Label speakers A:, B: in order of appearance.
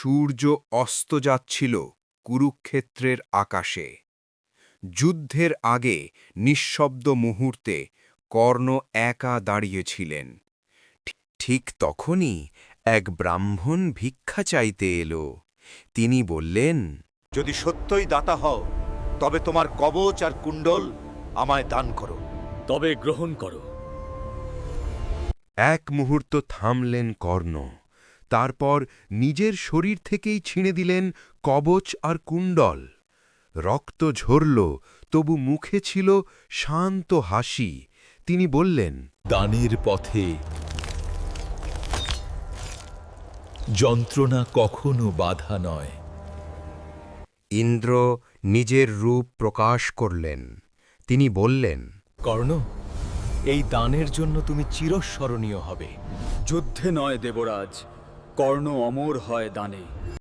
A: সূর্য অস্ত যাচ্ছিল কুরুক্ষেত্রের আকাশে। যুদ্ধের আগে নিঃশব্দ মুহূর্তে কর্ণ একা দাঁড়িয়েছিলেন। ঠিক তখনই এক ব্রাহ্মণ ভিক্ষা চাইতে এলো। তিনি বললেন,
B: যদি সত্যই দাতা হও তবে তোমার কবচ আর কুণ্ডল আমায় দান করো।
C: তবে গ্রহণ করো।
A: এক মুহূর্ত থামলেন কর্ণ, তারপর নিজের শরীর থেকেই ছিঁড়ে দিলেন কবচ আর কুণ্ডল। রক্ত ঝরল, তবু মুখে ছিল শান্ত হাসি। তিনি বললেন,
D: দানের পথে যন্ত্রণা কখনো বাধা নয়।
A: ইন্দ্র নিজের রূপ প্রকাশ করলেন। তিনি বললেন,
C: কর্ণ, এই দানের জন্য তুমি চিরস্মরণীয় হবে।
E: যুদ্ধে নয় দেবরাজ, কর্ণ অমর হয় দানে।